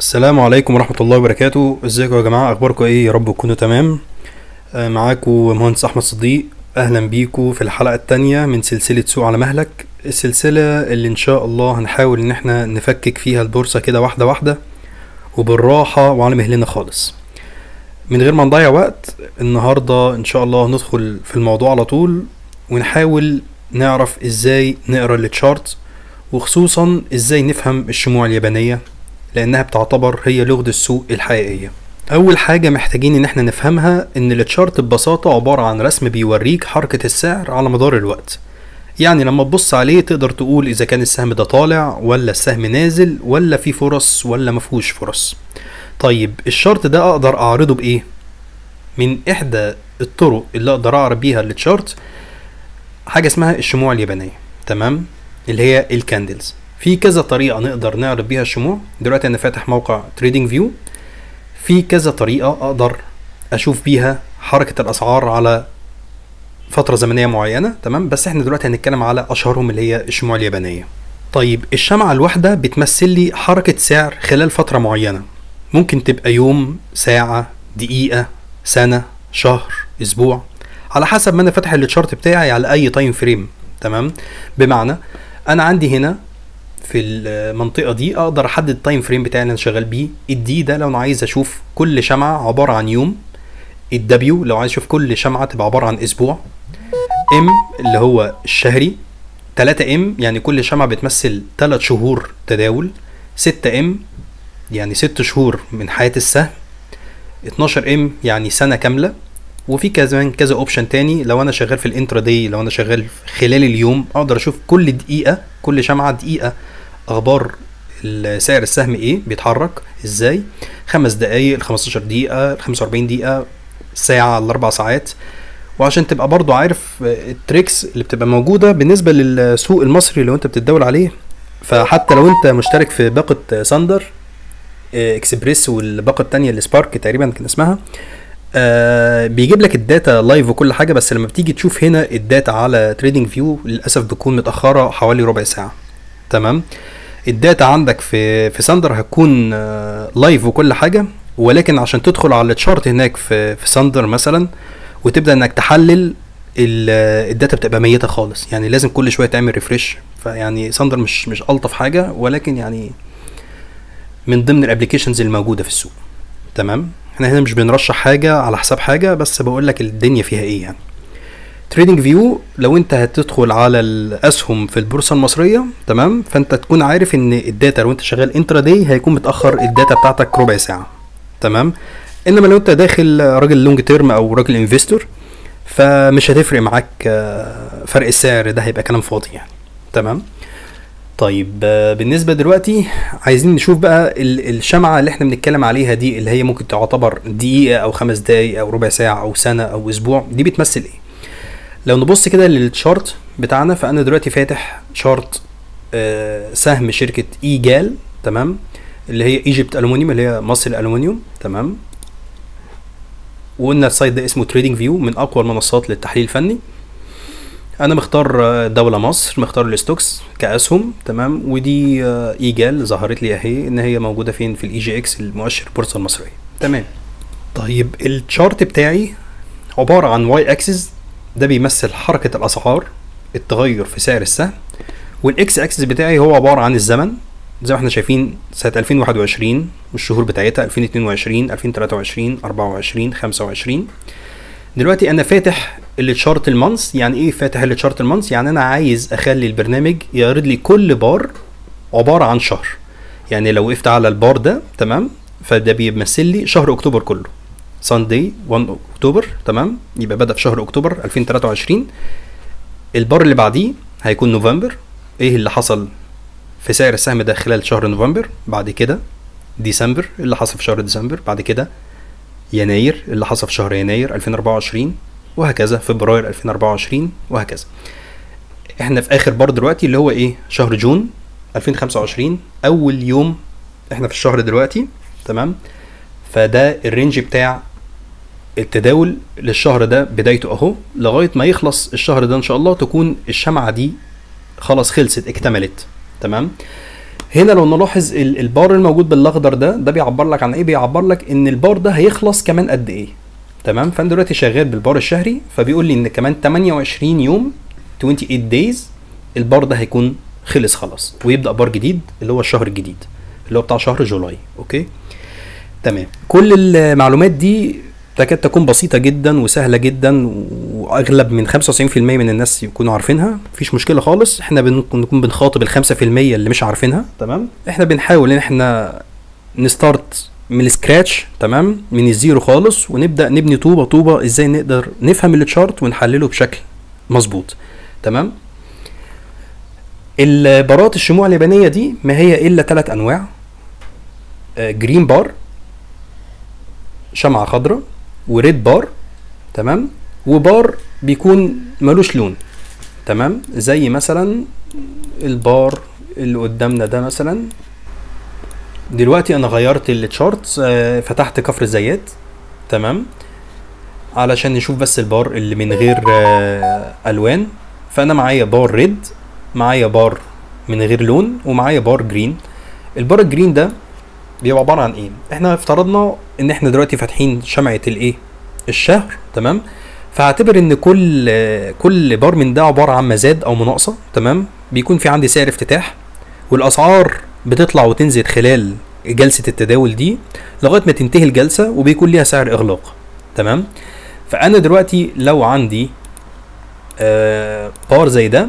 السلام عليكم ورحمة الله وبركاته. ازيكم يا جماعة؟ اخباركم ايه؟ يا رب تكونوا تمام. معاكم مهندس احمد صديق. اهلا بيكم في الحلقة التانية من سلسلة سوق على مهلك، السلسلة اللي ان شاء الله هنحاول ان احنا نفكك فيها البورصة كده واحدة واحدة وبالراحة وعلى مهلنا خالص من غير ما نضيع وقت. النهاردة ان شاء الله هندخل في الموضوع على طول ونحاول نعرف ازاي نقرا التشارت، وخصوصا ازاي نفهم الشموع اليابانية لانها بتعتبر هي لغة السوق الحقيقية. اول حاجة محتاجين ان احنا نفهمها ان التشارت ببساطة عبارة عن رسم بيوريك حركة السعر على مدار الوقت. يعني لما تبص عليه تقدر تقول اذا كان السهم ده طالع ولا السهم نازل ولا في فرص ولا مفهوش فرص. طيب الشارت ده اقدر اعرضه بايه؟ من احدى الطرق اللي اقدر اعرض بيها التشارت حاجة اسمها الشموع اليابانية، تمام؟ اللي هي الكاندلز. في كذا طريقة نقدر نعرض بيها الشموع. دلوقتي انا فاتح موقع تريدنج فيو، في كذا طريقة اقدر اشوف بيها حركة الاسعار على فترة زمنية معينة، تمام؟ بس احنا دلوقتي هنتكلم على اشهرهم اللي هي الشموع اليابانية. طيب الشمعة الواحدة بتمثل لي حركة سعر خلال فترة معينة، ممكن تبقى يوم، ساعة، دقيقة، سنة، شهر، اسبوع، على حسب ما انا فاتح التشارت بتاعي على اي تايم فريم، تمام؟ بمعنى انا عندي هنا في المنطقة دي اقدر احدد التايم فريم بتاعي اللي انا شغال بيه. الدي ده لو انا عايز اشوف كل شمعة عبارة عن يوم، الدبليو لو عايز اشوف كل شمعة تبقى عبارة عن اسبوع، ام اللي هو الشهري، 3 ام يعني كل شمعة بتمثل 3 شهور تداول، 6 ام يعني 6 شهور من حياة السهم، 12 ام يعني سنة كاملة. وفي كذا اوبشن تاني لو انا شغال في الانترا داي، لو انا شغال خلال اليوم اقدر اشوف كل دقيقة، كل شمعة دقيقة اخبار سعر السهم ايه، بيتحرك ازاي، 5 دقايق، 15 دقيقة، 45 دقيقة، ساعة، 4 ساعات. وعشان تبقى برضو عارف التريكس اللي بتبقى موجودة بالنسبة للسوق المصري لو انت بتتداول عليه، فحتى لو انت مشترك في باقة ساندر اكسبريس والباقة التانية اللي سبارك تقريبا كان اسمها، بيجيب لك الداتا لايف وكل حاجه، بس لما بتيجي تشوف هنا الداتا على تريدنج فيو للاسف بتكون متاخره حوالي ربع ساعه، تمام؟ الداتا عندك في ساندر هتكون لايف وكل حاجه، ولكن عشان تدخل على التشارت هناك في ساندر مثلا وتبدا انك تحلل الداتا بتبقى ميته خالص، يعني لازم كل شويه تعمل ريفريش. فيعني ساندر مش الطف حاجه، ولكن يعني من ضمن الابلكيشنز الموجوده في السوق، تمام؟ احنا هنا مش بنرشح حاجة على حساب حاجة، بس بقول لك الدنيا فيها ايه. يعني تريدنج فيو لو انت هتدخل على الاسهم في البورصة المصرية، تمام؟ فانت تكون عارف ان الداتا لو انت شغال انترا داي هيكون متأخر الداتا بتاعتك ربع ساعة، تمام؟ انما لو انت داخل راجل لونج تيرم او راجل انفستور فمش هتفرق معاك، فرق السعر ده هيبقى كلام فاضي يعني، تمام؟ طيب بالنسبة دلوقتي عايزين نشوف بقى الشمعة اللي احنا بنتكلم عليها دي، اللي هي ممكن تعتبر دقيقة او 5 دقايق او ربع ساعة او سنة او اسبوع، دي بتمثل ايه؟ لو نبص كده للشارت بتاعنا، فانا دلوقتي فاتح شارت سهم شركة ايجال، تمام؟ اللي هي ايجيبت الومنيوم، اللي هي مصر الالومنيوم، تمام؟ وقلنا السايت ده اسمه تريدنج فيو، من اقوى المنصات للتحليل الفني. انا مختار دولة مصر، مختار الستوكس كاسهم، تمام؟ ودي ايجال ظهرت لي اهي ان هي موجودة فين؟ في الاي جي اكس، المؤشر البورصة المصرية، تمام؟ طيب الشارت بتاعي عبارة عن واي اكسس، ده بيمثل حركة الاسعار، التغير في سعر السهم، والاكس اكسس بتاعي هو عبارة عن الزمن، زي ما احنا شايفين سنة 2021 والشهور بتاعتها 2022 2023 24 25. دلوقتي انا فاتح التشارت المانس. يعني ايه فاتح التشارت المانس؟ يعني انا عايز اخلي البرنامج يعرض لي كل بار عبارة عن شهر. يعني لو وقفت على البار ده، تمام؟ فده بيمثل لي شهر اكتوبر كله، ساندي 1 اكتوبر، تمام؟ يبقى بدأ في شهر اكتوبر 2023. البار اللي بعديه هيكون نوفمبر، ايه اللي حصل في سعر السهم ده خلال شهر نوفمبر. بعد كده ديسمبر، اللي حصل في شهر ديسمبر. بعد كده يناير، اللي حصل في شهر يناير 2024، وهكذا فبراير 2024 وهكذا. احنا في اخر بار دلوقتي اللي هو ايه؟ شهر جون 2025، اول يوم احنا في الشهر دلوقتي، تمام؟ فده الرينج بتاع التداول للشهر ده، بدايته اهو لغاية ما يخلص الشهر ده ان شاء الله تكون الشمعة دي خلاص خلصت، اكتملت، تمام؟ هنا لو نلاحظ البار الموجود بالاخضر ده بيعبر لك عن ايه؟ بيعبر لك ان البار ده هيخلص كمان قد ايه. تمام. فانا دلوقتي شغال بالبار الشهري، فبيقول لي ان كمان 28 يوم 28 دايز البار ده هيكون خلص خلاص، ويبدا بار جديد اللي هو الشهر الجديد اللي هو بتاع شهر جولاي. اوكي تمام. كل المعلومات دي تكاد تكون بسيطه جدا وسهله جدا، واغلب من 95% من الناس يكونوا عارفينها، مفيش مشكله خالص. احنا بنكون بنخاطب ال5% اللي مش عارفينها. تمام. احنا بنحاول ان احنا نستارت من السكراتش، تمام، من الزيرو خالص، ونبدا نبني طوبه طوبه ازاي نقدر نفهم التشارت ونحلله بشكل مظبوط. تمام. البارات الشموع اليابانيه دي ما هي الا 3 انواع: جرين بار، شمعه خضراء، وريد بار، تمام، وبار بيكون ملوش لون. تمام. زي مثلا البار اللي قدامنا ده مثلا. دلوقتي انا غيرت التشارت، فتحت كفر الزيات، تمام، علشان نشوف بس البار اللي من غير الوان. فانا معايا بار ريد، معايا بار من غير لون، ومعايا بار جرين. البار الجرين ده بيبقى عباره عن ايه؟ احنا افترضنا ان احنا دلوقتي فاتحين شمعه الايه؟ الشهر. تمام. فاعتبر ان كل بار من ده عباره عن مزاد او مناقصه. تمام. بيكون في عندي سعر افتتاح، والاسعار بتطلع وتنزل خلال جلسه التداول دي لغايه ما تنتهي الجلسه، وبيكون ليها سعر اغلاق. تمام. فانا دلوقتي لو عندي بار زي ده،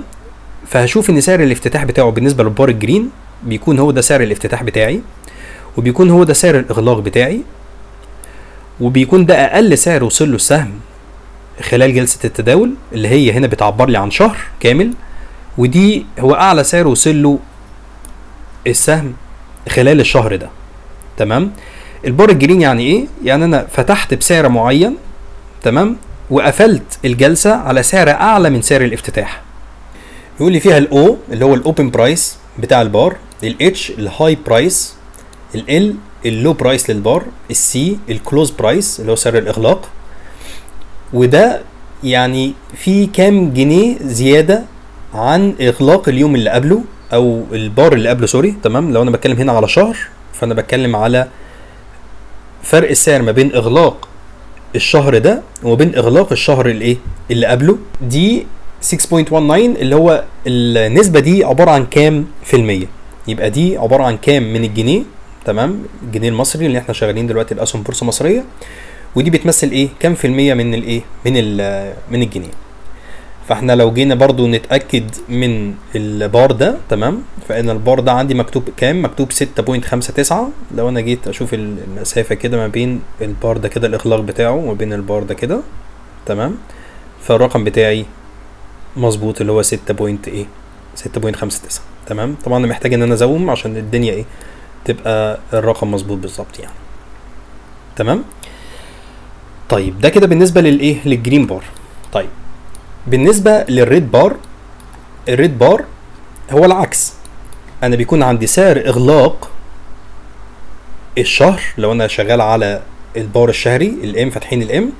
فهشوف ان سعر الافتتاح بتاعه بالنسبه للبار الجرين بيكون هو ده سعر الافتتاح بتاعي، وبيكون هو ده سعر الاغلاق بتاعي، وبيكون ده اقل سعر وصل له السهم خلال جلسه التداول اللي هي هنا بتعبر لي عن شهر كامل، ودي هو اعلى سعر وصل له السهم خلال الشهر ده. تمام. البار الجرين يعني ايه؟ يعني انا فتحت بسعر معين، تمام، وقفلت الجلسه على سعر اعلى من سعر الافتتاح. يقول لي فيها الاو اللي هو الاوبن برايس بتاع البار، الاتش الهاي برايس، ال اللو برايس للبار، السي الكلوز برايس اللي هو سعر الاغلاق، وده يعني في كام جنيه زياده عن اغلاق اليوم اللي قبله او البار اللي قبله، سوري. تمام. لو انا بتكلم هنا على شهر، فانا بتكلم على فرق السعر ما بين اغلاق الشهر ده وما بين اغلاق الشهر الايه اللي قبله. دي 6.19 اللي هو النسبه دي عباره عن كام في المية؟ يبقى دي عباره عن كام من الجنيه. تمام. الجنيه المصري اللي احنا شغالين دلوقتي باسهم بورصه مصريه، ودي بتمثل ايه؟ كام في المية من الايه؟ من الجنيه. فاحنا لو جينا برضو نتاكد من البار ده، تمام، فان البار ده عندي مكتوب كام؟ مكتوب 6.59. لو انا جيت اشوف المسافه كده ما بين البار ده كده الاغلاق بتاعه وما بين البار ده كده، تمام، فالرقم بتاعي مظبوط اللي هو 6.59. تمام. طبعا انا محتاج ان انا ازوم عشان الدنيا ايه تبقى الرقم مظبوط بالظبط يعني. تمام. طيب ده كده بالنسبه للايه؟ للجرين بار. طيب بالنسبه للريد بار، الريد بار هو العكس. انا بيكون عندي سعر اغلاق الشهر، لو انا شغال على البار الشهري الام، فاتحين الام،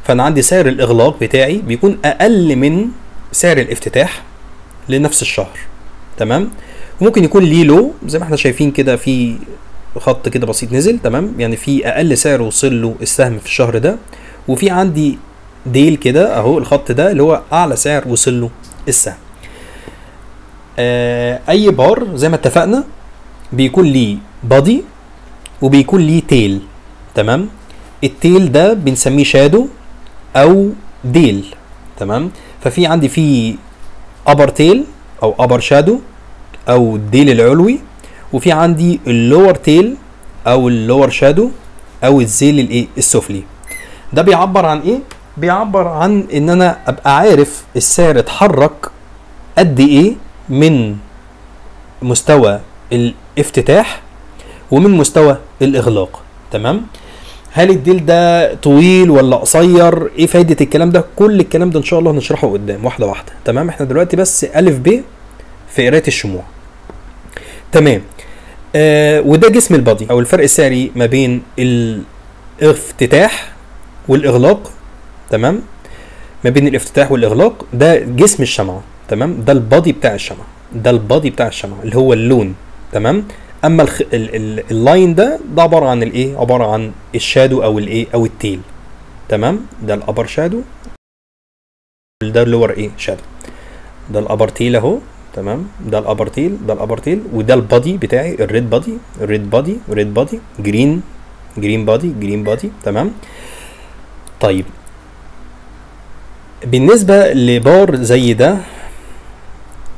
فانا عندي سعر الاغلاق بتاعي بيكون اقل من سعر الافتتاح لنفس الشهر. تمام. وممكن يكون ليه لو زي ما احنا شايفين كده، في خط كده بسيط نزل. تمام. يعني في اقل سعر وصل له السهم في الشهر ده، وفي عندي ديل كده اهو الخط ده اللي هو اعلى سعر وصل له السهم. اي بار زي ما اتفقنا بيكون ليه بادي وبيكون ليه تيل. تمام. التيل ده بنسميه شادو او ديل. تمام. ففي عندي في ابر تيل او ابر شادو او الديل العلوي، وفي عندي اللور تيل او اللور شادو او الذيل الايه السفلي. ده بيعبر عن ايه؟ بيعبر عن ان انا ابقى عارف السعر اتحرك قد ايه من مستوى الافتتاح ومن مستوى الاغلاق. تمام. هل الديل ده طويل ولا قصير؟ ايه فايده الكلام ده؟ كل الكلام ده ان شاء الله هنشرحه قدام واحده واحده. تمام. احنا دلوقتي بس الف ب في قرايه الشموع. تمام. وده جسم البادي او الفرق السعري ما بين الافتتاح والاغلاق. تمام. ما بين الافتتاح والاغلاق ده جسم الشمعه. تمام. ده البادي بتاع الشمعه، ده البادي بتاع الشمعه اللي هو اللون. تمام. اما اللاين ده عباره عن الايه، عباره عن الشادو او الايه او التيل. تمام. ده الابر شادو، ده اللور ايه شادو، ده الابر تيل اهو. تمام. ده الابر تيل، ده الابر تيل، وده البادي بتاعي الريد بادي، الريد بادي، ريد بادي، جرين بادي، جرين بادي. تمام. طيب بالنسبه لبار زي ده،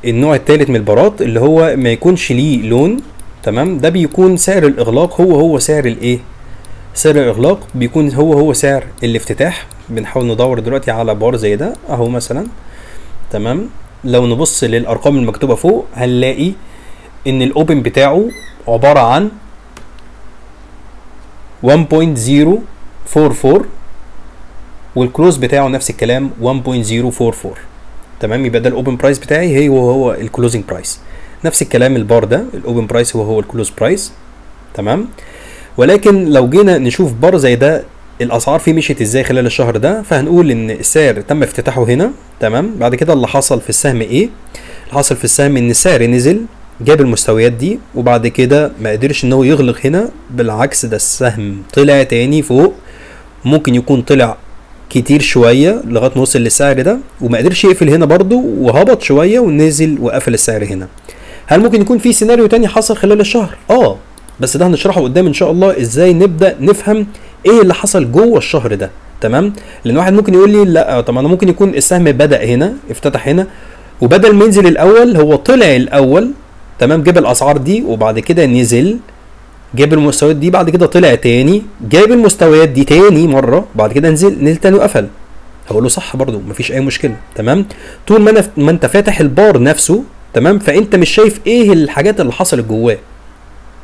النوع الثالث من البارات اللي هو ما يكونش ليه لون. تمام. ده بيكون سعر الاغلاق هو سعر الايه، سعر الاغلاق بيكون هو سعر الافتتاح. بنحاول ندور دلوقتي على بار زي ده اهو مثلا. تمام. لو نبص للارقام المكتوبه فوق هنلاقي ان الاوبن بتاعه عباره عن 1.044 والكلوز بتاعه نفس الكلام 1.044. تمام. يبقى ده الاوبن برايس بتاعي هو الكلوزنج برايس. نفس الكلام البار ده الاوبن برايس هو الكلوز برايس. تمام. ولكن لو جينا نشوف بار زي ده الاسعار فيه مشيت ازاي خلال الشهر ده، فهنقول ان السعر تم افتتاحه هنا. تمام. بعد كده اللي حصل في السهم ايه، اللي حصل في السهم ان السعر نزل جاب المستويات دي، وبعد كده ما قدرش ان هو يغلق هنا، بالعكس ده السهم طلع تاني فوق. ممكن يكون طلع كتير شويه لغايه ما وصل للسعر ده، وما قدرش يقفل هنا برضو، وهبط شويه ونزل وقفل السعر هنا. هل ممكن يكون في سيناريو تاني حصل خلال الشهر؟ بس ده هنشرحه قدام ان شاء الله، ازاي نبدا نفهم ايه اللي حصل جوه الشهر ده. تمام. لان واحد ممكن يقول لي لا طب انا ممكن يكون السهم بدا هنا افتتح هنا، وبدل ما ينزل الاول هو طلع الاول. تمام. جاب الاسعار دي وبعد كده نزل جاب المستويات دي، بعد كده طلع تاني جاب المستويات دي تاني مره، بعد كده نزل تاني وقفل. هقول له صح برضو مفيش اي مشكله. تمام. طول ما انت فاتح البار نفسه. تمام. فانت مش شايف ايه الحاجات اللي حصلت جواه.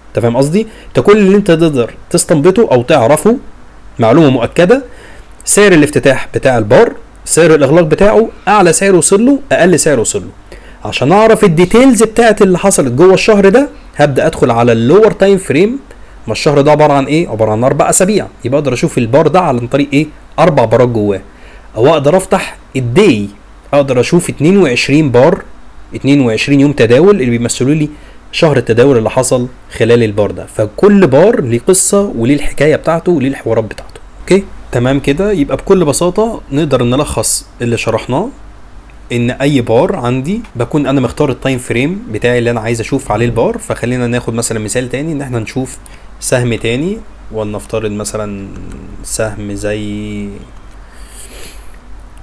انت فاهم قصدي؟ انت كل اللي انت تقدر تستنبطه او تعرفه معلومه مؤكده، سعر الافتتاح بتاع البار، سعر الاغلاق بتاعه، اعلى سعر وصل له، اقل سعر وصل له. عشان اعرف الديتيلز بتاعت اللي حصلت جوه الشهر ده هبدا ادخل على اللور تايم فريم. ما الشهر ده عباره عن ايه؟ عباره عن 4 اسابيع، يبقى اقدر اشوف البار ده عن طريق ايه؟ 4 بارات جواه. او اقدر افتح الدي، اقدر اشوف 22 بار، 22 يوم تداول اللي بيمثلوا لي شهر التداول اللي حصل خلال البار ده. فكل بار ليه قصه وليه الحكايه بتاعته وليه الحوارات بتاعته. اوكي تمام كده. يبقى بكل بساطه نقدر نلخص اللي شرحناه، ان اي بار عندي بكون انا مختار التايم فريم بتاعي اللي انا عايز اشوف عليه البار. فخلينا ناخد مثلا مثال تاني، ان احنا نشوف سهم تاني، ولنفترض مثلا سهم زي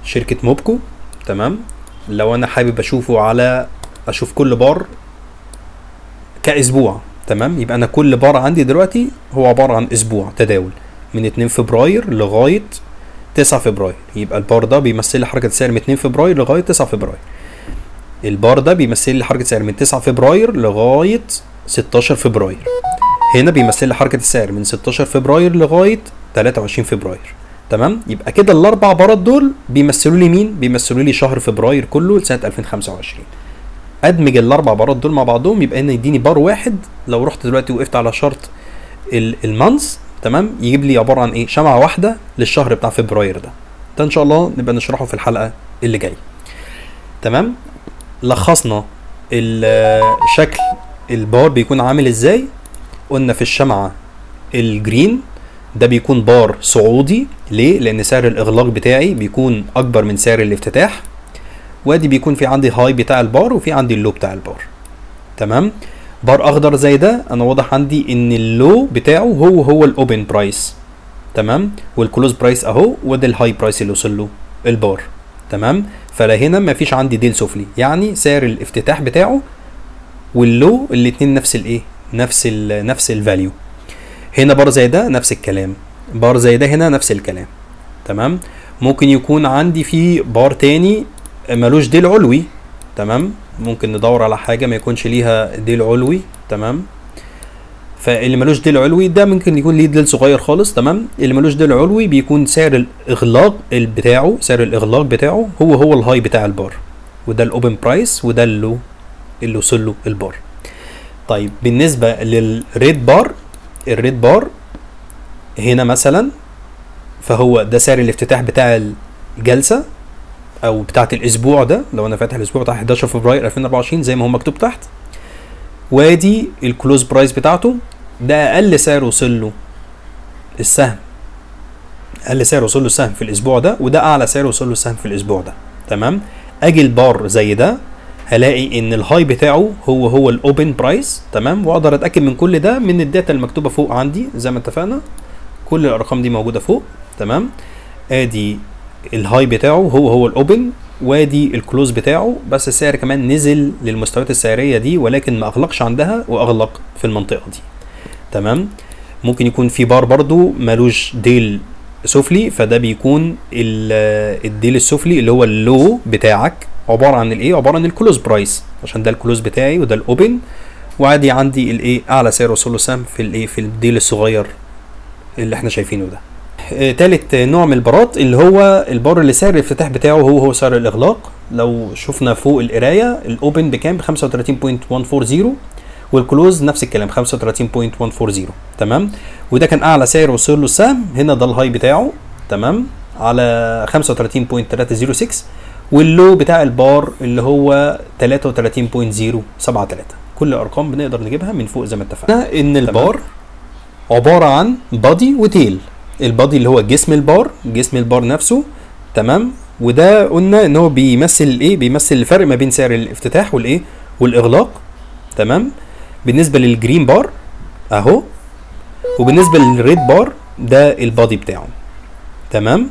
شركة موبكو. تمام. لو انا حابب اشوف كل بار كاسبوع. تمام. يبقى انا كل بار عندي دلوقتي هو عبارة عن اسبوع تداول من 2 فبراير لغاية 9 فبراير. يبقى البار ده بيمثل لي حركة سعر من 2 فبراير لغاية 9 فبراير. البار ده بيمثل لي حركة سعر من 9 فبراير لغاية 16 فبراير. هنا بيمثل لي حركة السعر من 16 فبراير لغاية 23 فبراير. تمام. يبقى كده الاربع بارات دول بيمثلوا لي مين؟ بيمثلوا لي شهر فبراير كله لسنة 2025. ادمج الاربع بارات دول مع بعضهم يبقى ان يديني بار واحد. لو رحت دلوقتي وقفت على شرط المانس، تمام، يجيب لي عباره عن ايه؟ شمعه واحده للشهر بتاع فبراير ده ان شاء الله نبقى نشرحه في الحلقه اللي جايه. تمام. لخصنا شكل البار بيكون عامل ازاي. قلنا في الشمعه الجرين ده بيكون بار صعودي. ليه؟ لان سعر الاغلاق بتاعي بيكون اكبر من سعر الافتتاح، وادي بيكون في عندي هاي بتاع البار وفي عندي اللو بتاع البار. تمام. بار اخضر زي ده انا واضح عندي ان اللو بتاعه هو الاوبن برايس. تمام. والكلوز برايس اهو، وده الهاي برايس اللي وصل له البار. تمام. فلا هنا ما فيش عندي ديل سفلي، يعني سعر الافتتاح بتاعه واللو الاتنين نفس الايه، نفس الفاليو. هنا بار زي ده نفس الكلام، بار زي ده هنا نفس الكلام. تمام. ممكن يكون عندي في بار تاني ملوش ديل علوي. تمام. ممكن ندور على حاجة ما يكونش ليها ديل علوي. تمام. فاللي ملوش ديل علوي ده ممكن يكون ليه ديل صغير خالص. تمام. اللي ملوش ديل علوي بيكون سعر الاغلاق بتاعه هو الهاي بتاع البار، وده الاوبن برايس، وده اللي وصل له البار. طيب بالنسبة للريد بار، الريد بار هنا مثلا فهو ده سعر الافتتاح بتاع الجلسة او بتاعت الاسبوع ده. لو انا فاتح الاسبوع بتاع 11 فبراير 2024 زي ما هو مكتوب تحت، وادي الكلوز برايس بتاعته. ده اقل سعر وصل له السهم، اقل سعر وصل له السهم في الاسبوع ده، وده اعلى سعر وصل له السهم في الاسبوع ده. تمام. اجي البار زي ده هلاقي ان الهاي بتاعه هو الاوبن برايس. تمام. واقدر اتاكد من كل ده من الداتا المكتوبه فوق عندي زي ما اتفقنا، كل الارقام دي موجوده فوق. تمام. ادي الهاي بتاعه هو الاوبن، وادي الكلوز بتاعه، بس السعر كمان نزل للمستويات السعريه دي ولكن ما اغلقش عندها واغلق في المنطقه دي. تمام. ممكن يكون في بار برضو مالوش ديل سفلي، فده بيكون الديل السفلي اللي هو اللو بتاعك عباره عن الايه، عباره عن الكلوز برايس، عشان ده الكلوز بتاعي وده الاوبن. وعادي عندي الايه اعلى سعر وصل له سهم في الايه في الديل الصغير اللي احنا شايفينه ده. تالت نوع من البارات اللي هو البار اللي سعر الافتتاح بتاعه هو سعر الاغلاق. لو شفنا فوق القرايه الاوبن بكام؟ ب 35.140، والكلوز نفس الكلام 35.140. تمام. وده كان اعلى سعر وصل له السهم هنا، ده الهاي بتاعه. تمام. على 35.306، واللو بتاع البار اللي هو 33.073. كل ارقام بنقدر نجيبها من فوق زي ما اتفقنا ان البار عباره عن بادي وتيل. البادي اللي هو جسم البار نفسه. تمام. وده قلنا ان هو بيمثل ايه؟ بيمثل الفرق ما بين سعر الافتتاح والايه والاغلاق. تمام. بالنسبه للجرين بار اهو، وبالنسبه للريد بار ده البادي بتاعه. تمام.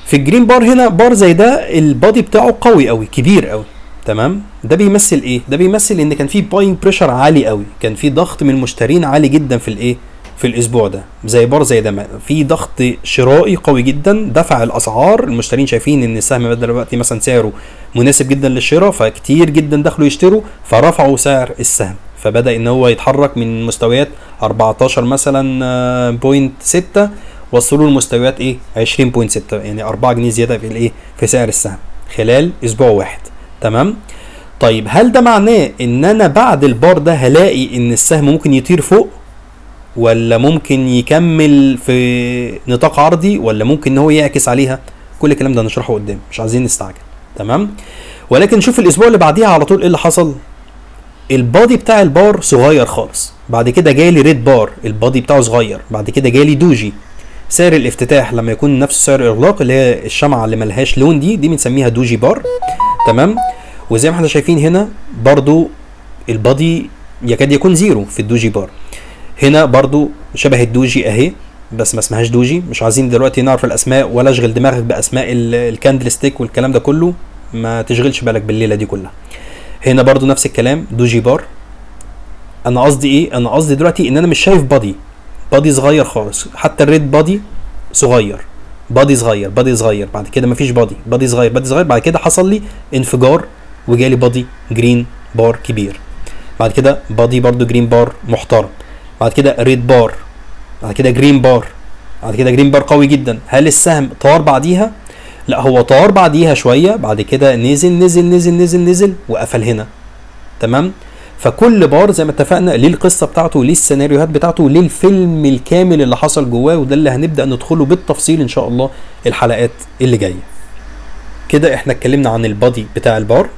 في الجرين بار هنا بار زي ده البادي بتاعه قوي قوي، كبير قوي. تمام. ده بيمثل ايه؟ ده بيمثل ان كان في باينج بريشر عالي قوي، كان في ضغط من المشترين عالي جدا في الايه في الاسبوع ده. زي بار زي ده في ضغط شرائي قوي جدا دفع الاسعار. المشترين شايفين ان السهم دلوقتي مثلا سعره مناسب جدا للشراء، فكتير جدا دخلوا يشتروا فرفعوا سعر السهم، فبدا ان هو يتحرك من مستويات 14 مثلا بوينت 6 وصلوا لمستويات ايه 20.6، يعني 4 جنيه زياده في الايه في سعر السهم خلال اسبوع واحد. تمام. طيب هل ده معناه ان انا بعد البار ده هلاقي ان السهم ممكن يطير فوق، ولا ممكن يكمل في نطاق عرضي، ولا ممكن ان هو يعكس عليها؟ كل الكلام ده هنشرحه قدام، مش عايزين نستعجل. تمام. ولكن شوف الاسبوع اللي بعديها على طول ايه اللي حصل. البادي بتاع البار صغير خالص، بعد كده جالي ريد بار البادي بتاعه صغير، بعد كده جالي دوجي. سعر الافتتاح لما يكون نفس سعر الاغلاق اللي هي الشمعه اللي ملهاش لون دي بنسميها دوجي بار. تمام. وزي ما احنا شايفين هنا برضو البادي يكاد يكون زيرو في الدوجي بار. هنا برضو شبه الدوجي اهي، بس ما اسمهاش دوجي. مش عايزين دلوقتي نعرف الاسماء ولا اشغل دماغك باسماء الكاندل ستيك والكلام ده كله، ما تشغلش بالك بالليله دي كلها. هنا برضو نفس الكلام دوجي بار. انا قصدي ايه؟ انا قصدي دلوقتي ان انا مش شايف بادي صغير خالص. حتى الريد بادي صغير، بادي صغير، بعد كده مفيش بادي صغير، بعد كده حصل لي انفجار وجالي بادي جرين بار كبير، بعد كده بادي برضو جرين بار محترم، بعد كده ريد بار، بعد كده جرين بار، بعد كده جرين بار قوي جدا. هل السهم طار بعديها؟ لا، هو طار بعديها شويه، بعد كده نزل وقفل هنا. تمام. فكل بار زي ما اتفقنا ليه القصه بتاعته، ليه السيناريوهات بتاعته، ليه الفيلم الكامل اللي حصل جواه، وده اللي هنبدا ندخله بالتفصيل ان شاء الله الحلقات اللي جايه. كده احنا اتكلمنا عن البادي بتاع البار.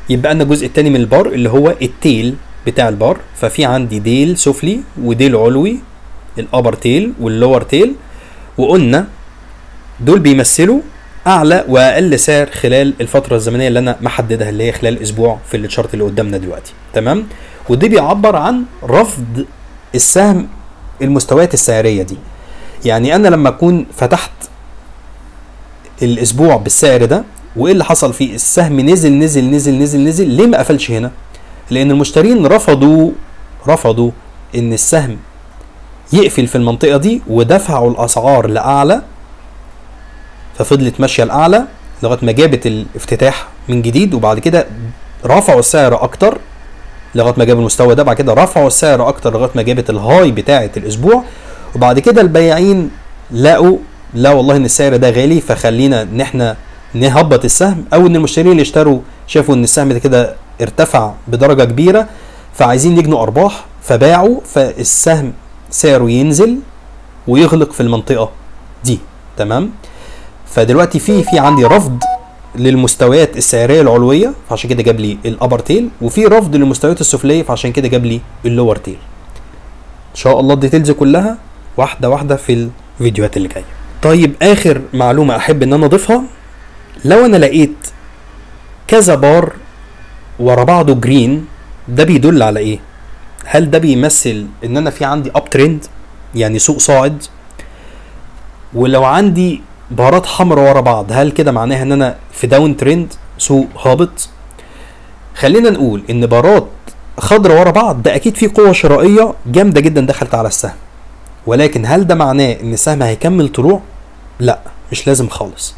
يبقى لنا الجزء الثاني من البار اللي هو التيل بتاع البار. ففي عندي ديل سفلي وديل علوي، الابر تيل واللور تيل، وقلنا دول بيمثلوا اعلى واقل سعر خلال الفتره الزمنيه اللي انا محددها، اللي هي خلال اسبوع في الشارت اللي قدامنا دلوقتي. تمام. ودي بيعبر عن رفض السهم المستويات السعريه دي. يعني انا لما اكون فتحت الاسبوع بالسعر ده وايه اللي حصل فيه؟ السهم نزل، ليه ما قفلش هنا؟ لان المشترين رفضوا ان السهم يقفل في المنطقه دي، ودفعوا الاسعار لاعلى، ففضلت ماشيه لاعلى لغايه ما جابت الافتتاح من جديد، وبعد كده رفعوا السعر اكتر لغايه ما جاب المستوى ده، بعد كده رفعوا السعر اكتر لغايه ما جابت الهاي بتاعه الاسبوع، وبعد كده البياعين لقوا لا والله ان السعر ده غالي، فخلينا ان احنا نهبط السهم، او ان المشترين اللي اشتروا شافوا ان السهم ده كده ارتفع بدرجه كبيره فعايزين يجنوا ارباح فباعوا، فالسهم سعره ينزل ويغلق في المنطقه دي. تمام. فدلوقتي في عندي رفض للمستويات السعريه العلويه فعشان كده جاب لي الابر تيل، وفي رفض للمستويات السفليه فعشان كده جاب لي اللور تيل. ان شاء الله الديتيلز كلها واحده واحده في الفيديوهات اللي جايه. طيب اخر معلومه احب ان انا اضيفها، لو انا لقيت كذا بار ورا بعضه جرين، ده بيدل على ايه؟ هل ده بيمثل ان انا في عندي اب ترند يعني سوق صاعد؟ ولو عندي بارات حمراء ورا بعض هل كده معناها ان انا في داون ترند سوق هابط؟ خلينا نقول ان بارات خضراء ورا بعض ده اكيد في قوه شرائيه جامده جدا دخلت على السهم، ولكن هل ده معناه ان السهم هيكمل طلوع؟ لا، مش لازم خالص.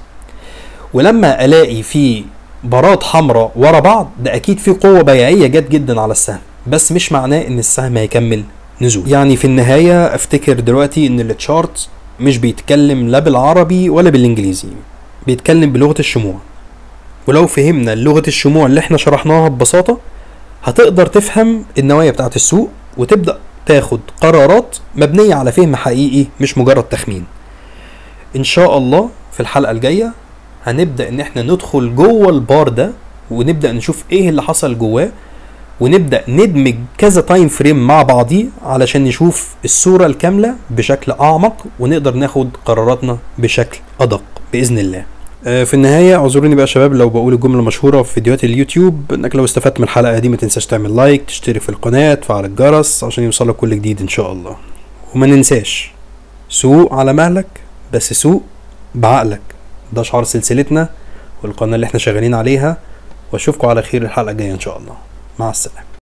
ولما الاقي في بارات حمراء ورا بعض ده اكيد في قوه بيعيه جت جدا على السهم، بس مش معناه ان السهم هيكمل نزول. يعني في النهايه افتكر دلوقتي ان التشارت مش بيتكلم لا بالعربي ولا بالانجليزي، بيتكلم بلغه الشموع. ولو فهمنا لغه الشموع اللي احنا شرحناها ببساطه هتقدر تفهم النوايا بتاعت السوق وتبدا تاخد قرارات مبنيه على فهم حقيقي مش مجرد تخمين. ان شاء الله في الحلقه الجايه هنبدا ان احنا ندخل جوه البار ده ونبدا نشوف ايه اللي حصل جواه، ونبدا ندمج كذا تايم فريم مع بعضيه علشان نشوف الصوره الكامله بشكل اعمق ونقدر ناخد قراراتنا بشكل ادق باذن الله. في النهايه اعذروني بقى يا شباب لو بقول الجمله المشهوره في فيديوهات اليوتيوب، انك لو استفدت من الحلقه دي ما تنساش تعمل لايك، تشترك في القناه، تفعل الجرس عشان يوصلك كل جديد ان شاء الله. وما ننساش سوق على مهلك بس سوق بعقلك، ده شعار سلسلتنا والقناه اللي احنا شغالين عليها. واشوفكم على خير الحلقه الجايه ان شاء الله. مع السلامه.